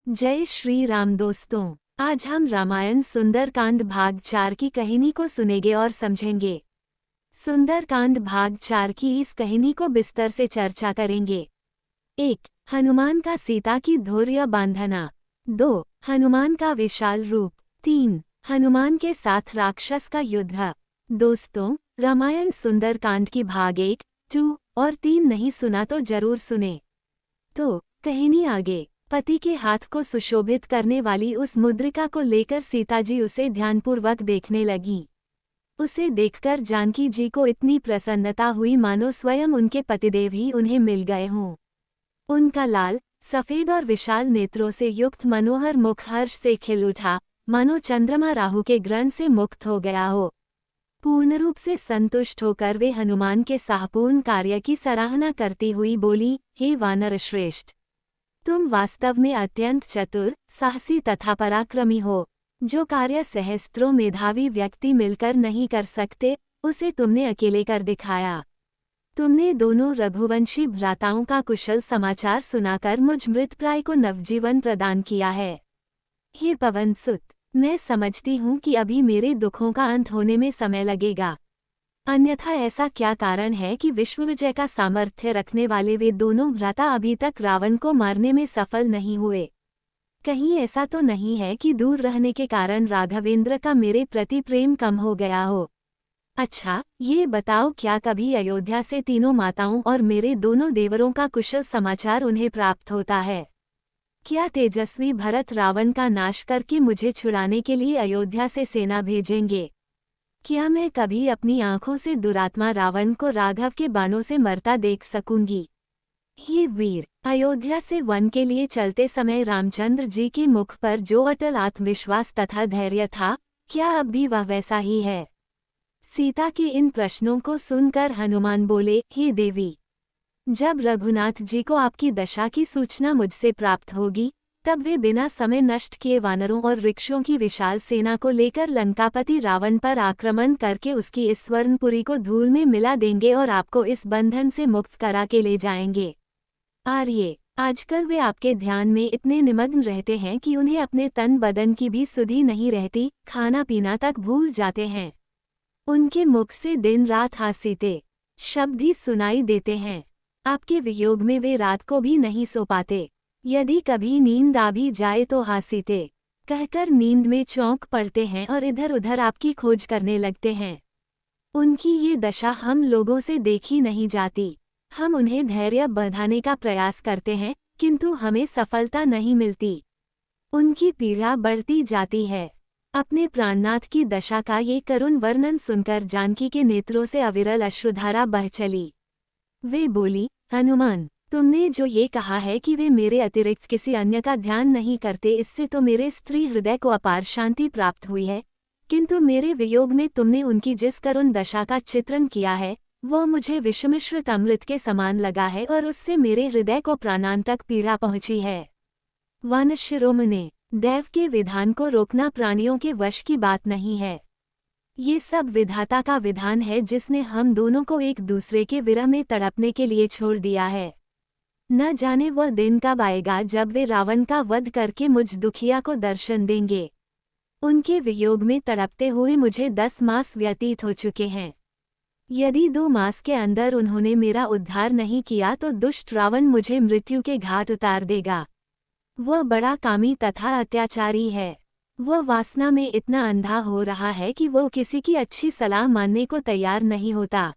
जय श्री राम दोस्तों। आज हम रामायण सुंदरकांड भाग 4 की कहानी को सुनेंगे और समझेंगे। सुंदरकांड भाग 4 की इस कहानी को विस्तार से चर्चा करेंगे। 1. हनुमान का सीता की धैर्य बांधना। 2. हनुमान का विशाल रूप। 3. हनुमान के साथ राक्षस का युद्ध। दोस्तों, रामायण सुंदरकांड की भाग 1, 2 और 3 नहीं सुना तो जरूर सुने। तो कहानी आगे। पति के हाथ को सुशोभित करने वाली उस मुद्रिका को लेकर सीता जी उसे ध्यानपूर्वक देखने लगीं। उसे देखकर जानकी जी को इतनी प्रसन्नता हुई मानो स्वयं उनके पतिदेव ही उन्हें मिल गए हों। उनका लाल, सफेद और विशाल नेत्रों से युक्त मनोहर मुख हर्ष से खिल उठा, मानो चंद्रमा राहु के ग्रहण से मुक्त हो गया हो। पूर्ण रूप से संतुष्ट होकर वे हनुमान के साहपूर्ण कार्य की सराहना करती हुई बोली, हे वानर श्रेष्ठ, तुम वास्तव में अत्यंत चतुर, साहसी तथा पराक्रमी हो। जो कार्य सहस्त्रों मेधावी व्यक्ति मिलकर नहीं कर सकते, उसे तुमने अकेले कर दिखाया। तुमने दोनों रघुवंशी भ्राताओं का कुशल समाचार सुनाकर मुझ मृतप्राय को नवजीवन प्रदान किया है। हे पवन सुत, मैं समझती हूँ कि अभी मेरे दुखों का अंत होने में समय लगेगा। अन्यथा ऐसा क्या कारण है कि विश्वविजय का सामर्थ्य रखने वाले वे दोनों भ्राता अभी तक रावण को मारने में सफल नहीं हुए? कहीं ऐसा तो नहीं है कि दूर रहने के कारण राघवेंद्र का मेरे प्रति प्रेम कम हो गया हो? अच्छा, ये बताओ, क्या कभी अयोध्या से तीनों माताओं और मेरे दोनों देवरों का कुशल समाचार उन्हें प्राप्त होता है? क्या तेजस्वी भरत रावण का नाश करके मुझे छुड़ाने के लिए अयोध्या से सेना भेजेंगे? क्या मैं कभी अपनी आंखों से दुरात्मा रावण को राघव के बाणों से मरता देख सकूंगी? ये वीर, अयोध्या से वन के लिए चलते समय रामचंद्र जी के मुख पर जो अटल आत्मविश्वास तथा धैर्य था, क्या अब भी वह वैसा ही है? सीता के इन प्रश्नों को सुनकर हनुमान बोले, हे देवी, जब रघुनाथ जी को आपकी दशा की सूचना मुझसे प्राप्त होगी, तब वे बिना समय नष्ट किए वानरों और वृक्षों की विशाल सेना को लेकर लंकापति रावण पर आक्रमण करके उसकी इस स्वर्णपुरी को धूल में मिला देंगे और आपको इस बंधन से मुक्त करा के ले जाएंगे। आर्य, आजकल वे आपके ध्यान में इतने निमग्न रहते हैं कि उन्हें अपने तन बदन की भी सुधि नहीं रहती, खाना पीना तक भूल जाते हैं। उनके मुख से दिन रात हासीते शब्द ही सुनाई देते हैं। आपके वियोग में वे रात को भी नहीं सो पाते। यदि कभी नींद आ भी जाए तो हासीते कहकर नींद में चौंक पड़ते हैं और इधर उधर आपकी खोज करने लगते हैं। उनकी ये दशा हम लोगों से देखी नहीं जाती। हम उन्हें धैर्य बढ़ाने का प्रयास करते हैं, किंतु हमें सफलता नहीं मिलती। उनकी पीड़ा बढ़ती जाती है। अपने प्राणनाथ की दशा का ये करुण वर्णन सुनकर जानकी के नेत्रों से अविरल अश्रुधारा बह चली। वे बोली, हनुमान, तुमने जो ये कहा है कि वे मेरे अतिरिक्त किसी अन्य का ध्यान नहीं करते, इससे तो मेरे स्त्री हृदय को अपार शांति प्राप्त हुई है, किंतु मेरे वियोग में तुमने उनकी जिस करुण दशा का चित्रण किया है, वह मुझे विषमिश्रित अमृत के समान लगा है और उससे मेरे हृदय को प्राणांतक पीड़ा पहुंची है। वानशिरोमणे, दैव के विधान को रोकना प्राणियों के वश की बात नहीं है। ये सब विधाता का विधान है, जिसने हम दोनों को एक दूसरे के विरह में तड़पने के लिए छोड़ दिया है। न जाने वह दिन कब आएगा जब वे रावण का वध करके मुझ दुखिया को दर्शन देंगे। उनके वियोग में तड़पते हुए मुझे 10 मास व्यतीत हो चुके हैं। यदि 2 मास के अंदर उन्होंने मेरा उद्धार नहीं किया तो दुष्ट रावण मुझे मृत्यु के घाट उतार देगा। वह बड़ा कामी तथा अत्याचारी है। वह वासना में इतना अंधा हो रहा है कि वो किसी की अच्छी सलाह मानने को तैयार नहीं होता।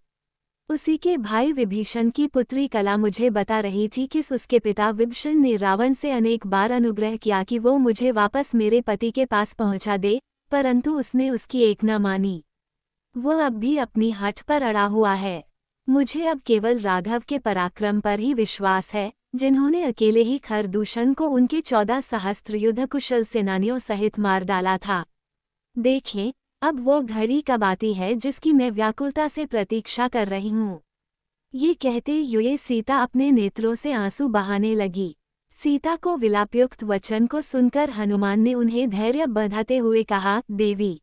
उसी के भाई विभीषण की पुत्री कला मुझे बता रही थी कि उसके पिता विभीषण ने रावण से अनेक बार अनुग्रह किया कि वो मुझे वापस मेरे पति के पास पहुंचा दे, परंतु उसने उसकी एक न मानी। वह अब भी अपनी हठ पर अड़ा हुआ है। मुझे अब केवल राघव के पराक्रम पर ही विश्वास है, जिन्होंने अकेले ही खरदूषण को उनके 14 सहस्त्र युद्ध कुशल सेनानियों सहित मार डाला था। देखें, अब वो घड़ी कब आती है जिसकी मैं व्याकुलता से प्रतीक्षा कर रही हूँ। ये कहते हुए सीता अपने नेत्रों से आंसू बहाने लगी। सीता को विलापयुक्त वचन को सुनकर हनुमान ने उन्हें धैर्य बढ़ाते हुए कहा, देवी,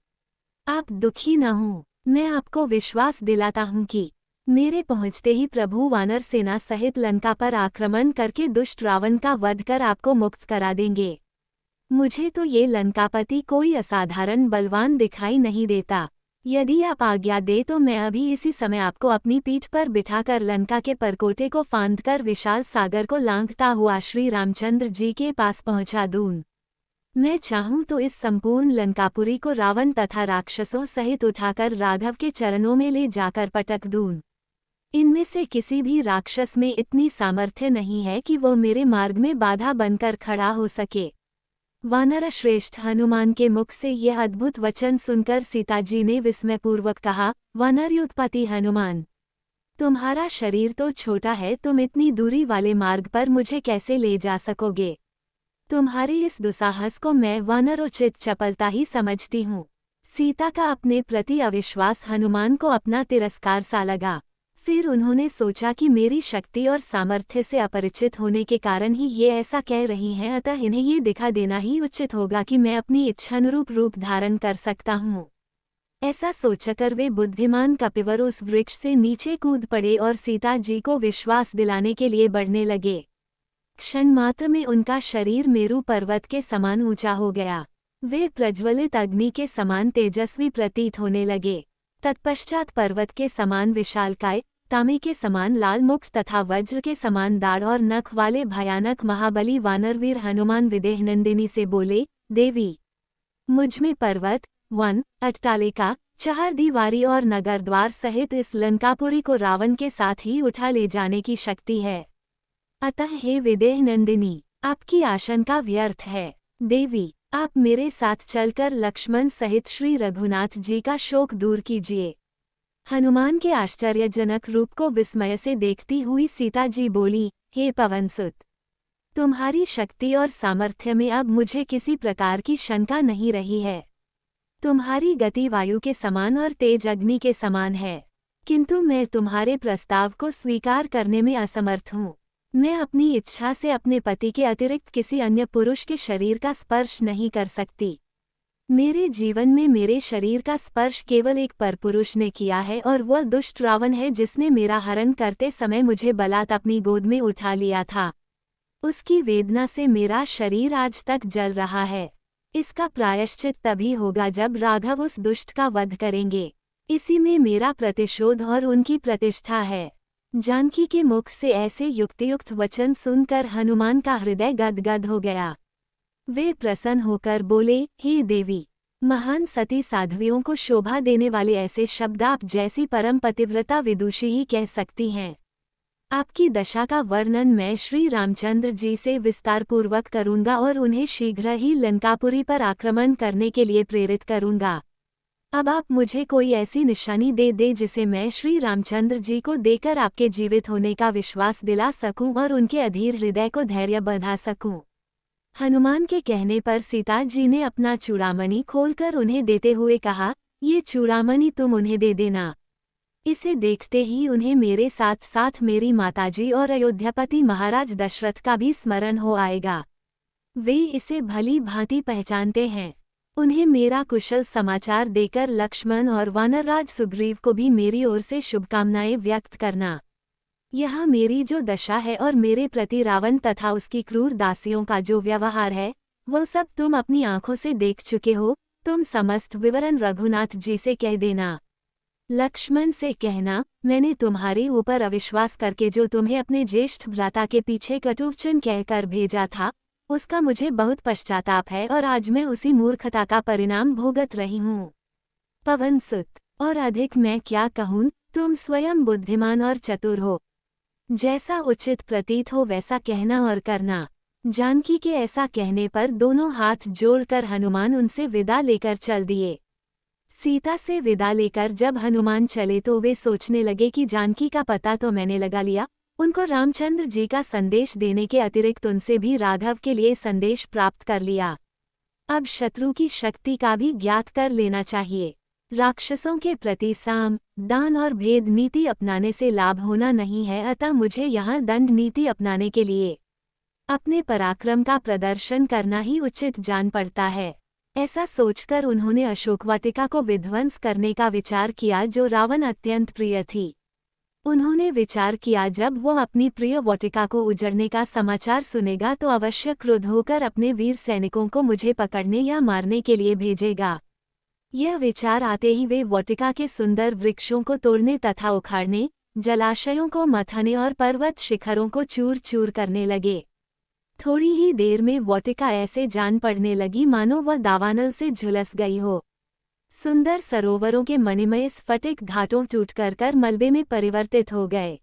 आप दुखी न हों। मैं आपको विश्वास दिलाता हूँ कि मेरे पहुँचते ही प्रभु वानर सेना सहित लंका पर आक्रमण करके दुष्ट रावण का वध कर आपको मुक्त करा देंगे। मुझे तो ये लंकापति कोई असाधारण बलवान दिखाई नहीं देता। यदि आप आज्ञा दे तो मैं अभी इसी समय आपको अपनी पीठ पर बिठाकर लंका के परकोटे को फांदकर विशाल सागर को लांघता हुआ श्री रामचंद्र जी के पास पहुंचा दूं। मैं चाहूं तो इस संपूर्ण लंकापुरी को रावण तथा राक्षसों सहित उठाकर राघव के चरणों में ले जाकर पटक दूं। इनमें से किसी भी राक्षस में इतनी सामर्थ्य नहीं है कि वो मेरे मार्ग में बाधा बनकर खड़ा हो सके। वानर श्रेष्ठ हनुमान के मुख से यह अद्भुत वचन सुनकर सीताजी ने विस्मयपूर्वक कहा, वानरयुतपति हनुमान, तुम्हारा शरीर तो छोटा है, तुम इतनी दूरी वाले मार्ग पर मुझे कैसे ले जा सकोगे? तुम्हारी इस दुस्साहस को मैं वानरोचित चपलता ही समझती हूँ। सीता का अपने प्रति अविश्वास हनुमान को अपना तिरस्कार सा लगा। फिर उन्होंने सोचा कि मेरी शक्ति और सामर्थ्य से अपरिचित होने के कारण ही ये ऐसा कह रही हैं, अतः इन्हें ये दिखा देना ही उचित होगा कि मैं अपनी इच्छानुरूप रूप धारण कर सकता हूँ। ऐसा सोचकर वे बुद्धिमान कपिवर उस वृक्ष से नीचे कूद पड़े और सीता जी को विश्वास दिलाने के लिए बढ़ने लगे। क्षण मात्र में उनका शरीर मेरू पर्वत के समान ऊंचा हो गया। वे प्रज्वलित अग्नि के समान तेजस्वी प्रतीत होने लगे। तत्पश्चात पर्वत के समान विशालकाय, तांबे के समान लाल मुख तथा वज्र के समान दाढ़ और नख वाले भयानक महाबली वानरवीर हनुमान विदेहनंदिनी से बोले, देवी, मुझमें पर्वत, वन, अट्टालिका, चहारदीवारी और नगरद्वार सहित इस लंकापुरी को रावण के साथ ही उठा ले जाने की शक्ति है। अतः हे विदेहनंदिनी, आपकी आशंका व्यर्थ है। देवी, आप मेरे साथ चलकर लक्ष्मण सहित श्री रघुनाथ जी का शोक दूर कीजिए। हनुमान के आश्चर्यजनक रूप को विस्मय से देखती हुई सीता जी बोली, हे पवनसुत, तुम्हारी शक्ति और सामर्थ्य में अब मुझे किसी प्रकार की शंका नहीं रही है। तुम्हारी गति वायु के समान और तेज अग्नि के समान है, किंतु मैं तुम्हारे प्रस्ताव को स्वीकार करने में असमर्थ हूँ। मैं अपनी इच्छा से अपने पति के अतिरिक्त किसी अन्य पुरुष के शरीर का स्पर्श नहीं कर सकती। मेरे जीवन में मेरे शरीर का स्पर्श केवल एक परपुरुष ने किया है, और वह दुष्ट रावण है जिसने मेरा हरण करते समय मुझे बलात् अपनी गोद में उठा लिया था। उसकी वेदना से मेरा शरीर आज तक जल रहा है। इसका प्रायश्चित तभी होगा जब राघव उस दुष्ट का वध करेंगे। इसी में मेरा प्रतिशोध और उनकी प्रतिष्ठा है। जानकी के मुख से ऐसे युक्तियुक्त वचन सुनकर हनुमान का हृदय गदगद हो गया। वे प्रसन्न होकर बोले, हे देवी, महान सती साध्वियों को शोभा देने वाले ऐसे शब्द आप जैसी परम पतिव्रता विदुषी ही कह सकती हैं। आपकी दशा का वर्णन मैं श्री रामचंद्र जी से विस्तारपूर्वक करूंगा और उन्हें शीघ्र ही लंकापुरी पर आक्रमण करने के लिए प्रेरित करूंगा। अब आप मुझे कोई ऐसी निशानी दे दे जिसे मैं श्री रामचंद्र जी को देकर आपके जीवित होने का विश्वास दिला सकूं और उनके अधीर हृदय को धैर्य बंधा सकूं। हनुमान के कहने पर सीता जी ने अपना चूड़ामणि खोलकर उन्हें देते हुए कहा, ये चूड़ामणि तुम उन्हें दे देना। इसे देखते ही उन्हें मेरे साथ साथ मेरी माताजी और अयोध्यापति महाराज दशरथ का भी स्मरण हो आएगा। वे इसे भली भांति पहचानते हैं। उन्हें मेरा कुशल समाचार देकर लक्ष्मण और वानरराज सुग्रीव को भी मेरी ओर से शुभकामनाएं व्यक्त करना। यहाँ मेरी जो दशा है और मेरे प्रति रावण तथा उसकी क्रूर दासियों का जो व्यवहार है, वो सब तुम अपनी आंखों से देख चुके हो। तुम समस्त विवरण रघुनाथ जी से कह देना। लक्ष्मण से कहना, मैंने तुम्हारे ऊपर अविश्वास करके जो तुम्हें अपने ज्येष्ठ भ्राता के पीछे कटुवचन कहकर भेजा था, उसका मुझे बहुत पश्चाताप है और आज मैं उसी मूर्खता का परिणाम भोगत रही हूँ। पवनसुत, और अधिक मैं क्या कहूँ, तुम स्वयं बुद्धिमान और चतुर हो। जैसा उचित प्रतीत हो वैसा कहना और करना। जानकी के ऐसा कहने पर दोनों हाथ जोड़कर हनुमान उनसे विदा लेकर चल दिए। सीता से विदा लेकर जब हनुमान चले तो वे सोचने लगे कि जानकी का पता तो मैंने लगा लिया, उनको रामचंद्र जी का संदेश देने के अतिरिक्त उनसे भी राघव के लिए संदेश प्राप्त कर लिया। अब शत्रु की शक्ति का भी ज्ञात कर लेना चाहिए। राक्षसों के प्रति साम, दान और भेद नीति अपनाने से लाभ होना नहीं है, अतः मुझे यहाँ दंड नीति अपनाने के लिए अपने पराक्रम का प्रदर्शन करना ही उचित जान पड़ता है। ऐसा सोचकर उन्होंने अशोकवाटिका को विध्वंस करने का विचार किया जो रावण अत्यंत प्रिय थी। उन्होंने विचार किया जब वो अपनी प्रिय वाटिका को उजड़ने का समाचार सुनेगा तो अवश्य क्रुद्ध होकर अपने वीर सैनिकों को मुझे पकड़ने या मारने के लिए भेजेगा। यह विचार आते ही वे वाटिका के सुंदर वृक्षों को तोड़ने तथा उखाड़ने, जलाशयों को मथने और पर्वत शिखरों को चूर चूर करने लगे। थोड़ी ही देर में वाटिका ऐसे जान पड़ने लगी मानो वह दावानल से झुलस गई हो। सुंदर सरोवरों के मणिमय स्फटिक घाटों टूटकर कर मलबे में परिवर्तित हो गए।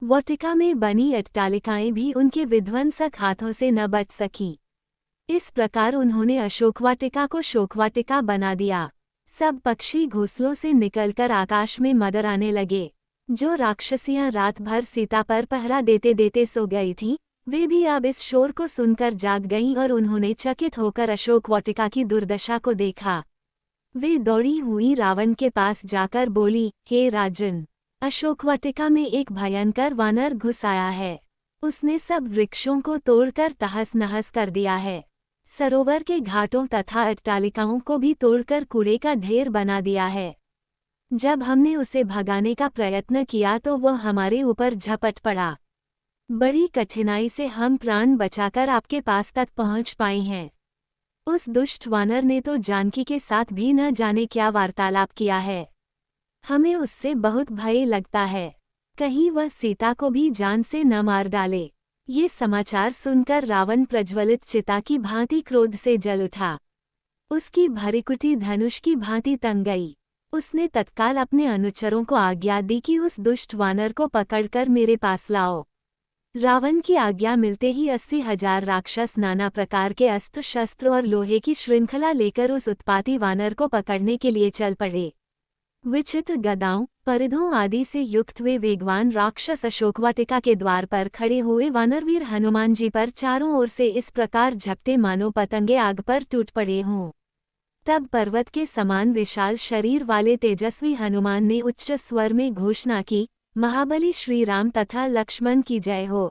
वाटिका में बनी अट्टालिकाएं भी उनके विध्वंसक हाथों से न बच सकीं। इस प्रकार उन्होंने अशोकवाटिका को शोकवाटिका बना दिया। सब पक्षी घोंसलों से निकलकर आकाश में मंडराने लगे। जो राक्षसियां रात भर सीता पर पहरा देते देते सो गई थीं, वे भी अब इस शोर को सुनकर जाग गईं और उन्होंने चकित होकर अशोकवाटिका की दुर्दशा को देखा। वे दौड़ी हुई रावण के पास जाकर बोली, हे राजन, अशोकवाटिका में एक भयंकर वानर घुस आया है। उसने सब वृक्षों को तोड़कर तहस नहस कर दिया है। सरोवर के घाटों तथा अट्टालिकाओं को भी तोड़कर कूड़े का ढेर बना दिया है। जब हमने उसे भगाने का प्रयत्न किया तो वह हमारे ऊपर झपट पड़ा। बड़ी कठिनाई से हम प्राण बचाकर आपके पास तक पहुंच पाए हैं। उस दुष्ट वानर ने तो जानकी के साथ भी न जाने क्या वार्तालाप किया है। हमें उससे बहुत भय लगता है, कहीं वह सीता को भी जान से न मार डाले। ये समाचार सुनकर रावण प्रज्वलित चिता की भांति क्रोध से जल उठा। उसकी भरिकुटी धनुष की भांति तन गई। उसने तत्काल अपने अनुचरों को आज्ञा दी कि उस दुष्ट वानर को पकड़कर मेरे पास लाओ। रावण की आज्ञा मिलते ही 80,000 राक्षस नाना प्रकार के अस्त्र शस्त्र और लोहे की श्रृंखला लेकर उस उत्पाती वानर को पकड़ने के लिए चल पड़े। विचित्र गदाओं, परिधों आदि से युक्त वे वेगवान राक्षस अशोकवाटिका के द्वार पर खड़े हुए वानरवीर हनुमान जी पर चारों ओर से इस प्रकार झपटे मानो पतंगे आग पर टूट पड़े हों। तब पर्वत के समान विशाल शरीर वाले तेजस्वी हनुमान ने उच्च स्वर में घोषणा की, महाबली श्री राम तथा लक्ष्मण की जय हो।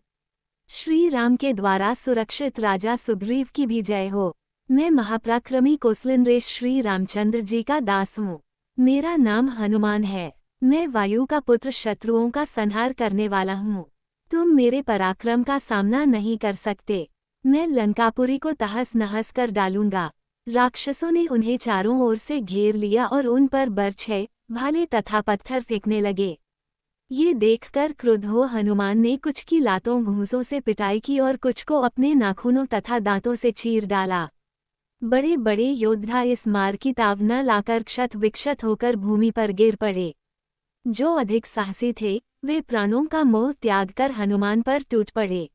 श्री राम के द्वारा सुरक्षित राजा सुग्रीव की भी जय हो। मैं महापराक्रमी कौसलेन्द्रेश श्री रामचंद्र जी का दास हूँ। मेरा नाम हनुमान है। मैं वायु का पुत्र, शत्रुओं का संहार करने वाला हूँ। तुम मेरे पराक्रम का सामना नहीं कर सकते। मैं लंकापुरी को तहस नहस कर डालूंगा। राक्षसों ने उन्हें चारों ओर से घेर लिया और उन पर बर्छे, भाले तथा पत्थर फेंकने लगे। ये देखकर क्रुद्ध हो हनुमान ने कुछ की लातों घूंसों से पिटाई की और कुछ को अपने नाखूनों तथा दांतों से चीर डाला। बड़े बड़े योद्धा इस मार की ताव न लाकर क्षत विक्षत होकर भूमि पर गिर पड़े। जो अधिक साहसी थे, वे प्राणों का मोह त्याग कर हनुमान पर टूट पड़े।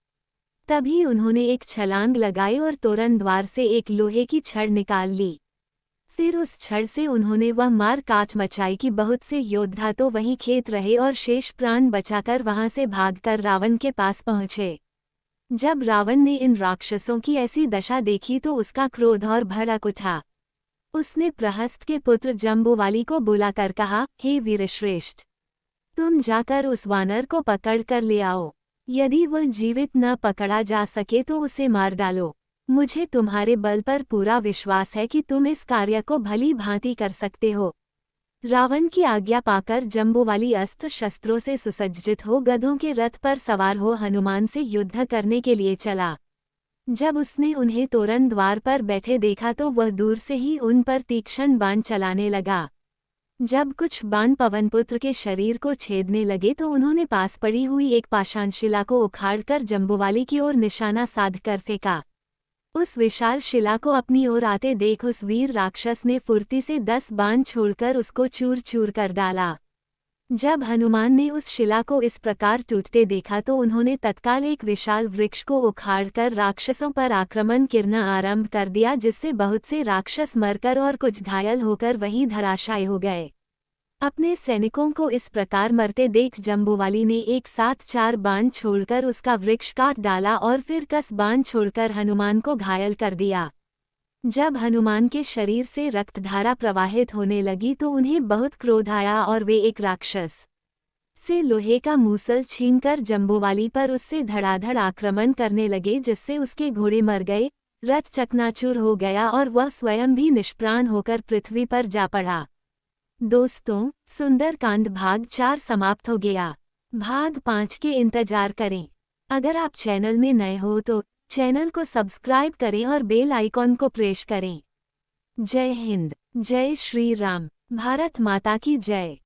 तभी उन्होंने एक छलांग लगाई और तोरण द्वार से एक लोहे की छड़ निकाल ली। फिर उस छड़ से उन्होंने वह मार काट मचाई कि बहुत से योद्धा तो वहीं खेत रहे और शेष प्राण बचाकर वहां से भागकर रावण के पास पहुंचे। जब रावण ने इन राक्षसों की ऐसी दशा देखी तो उसका क्रोध और भड़क उठा। उसने प्रहस्त के पुत्र जम्बूवाली को बुलाकर कहा, हे वीरश्रेष्ठ, तुम जाकर उस वानर को पकड़ कर ले आओ। यदि वह जीवित न पकड़ा जा सके तो उसे मार डालो। मुझे तुम्हारे बल पर पूरा विश्वास है कि तुम इस कार्य को भली भांति कर सकते हो। रावण की आज्ञा पाकर जम्बूवाली अस्त्र शस्त्रों से सुसज्जित हो गधों के रथ पर सवार हो हनुमान से युद्ध करने के लिए चला। जब उसने उन्हें तोरण द्वार पर बैठे देखा तो वह दूर से ही उन पर तीक्ष्ण बाण चलाने लगा। जब कुछ बाण पवनपुत्र के शरीर को छेदने लगे तो उन्होंने पास पड़ी हुई एक पाषाण शिला को उखाड़कर जम्बूवाली की ओर निशाना साध कर फेंका। उस विशाल शिला को अपनी ओर आते देख उस वीर राक्षस ने फुर्ती से 10 बाण छोड़कर उसको चूर चूर कर डाला। जब हनुमान ने उस शिला को इस प्रकार टूटते देखा तो उन्होंने तत्काल एक विशाल वृक्ष को उखाड़कर राक्षसों पर आक्रमण करना आरंभ कर दिया, जिससे बहुत से राक्षस मरकर और कुछ घायल होकर वहीं धराशायी हो गए। अपने सैनिकों को इस प्रकार मरते देख जम्बूवाली ने एक साथ 4 बाण छोड़कर उसका वृक्ष काट डाला और फिर 10 बाण छोड़कर हनुमान को घायल कर दिया। जब हनुमान के शरीर से रक्तधारा प्रवाहित होने लगी तो उन्हें बहुत क्रोध आया और वे एक राक्षस से लोहे का मूसल छीनकर जम्बूवाली पर उससे धड़ाधड़ आक्रमण करने लगे, जिससे उसके घोड़े मर गए, रथ चकनाचूर हो गया और वह स्वयं भी निष्प्राण होकर पृथ्वी पर जा पड़ा। दोस्तों, सुंदरकांड भाग 4 समाप्त हो गया। भाग 5 के इंतजार करें। अगर आप चैनल में नए हो तो चैनल को सब्सक्राइब करें और बेल आइकॉन को प्रेस करें। जय हिंद, जय श्री राम, भारत माता की जय।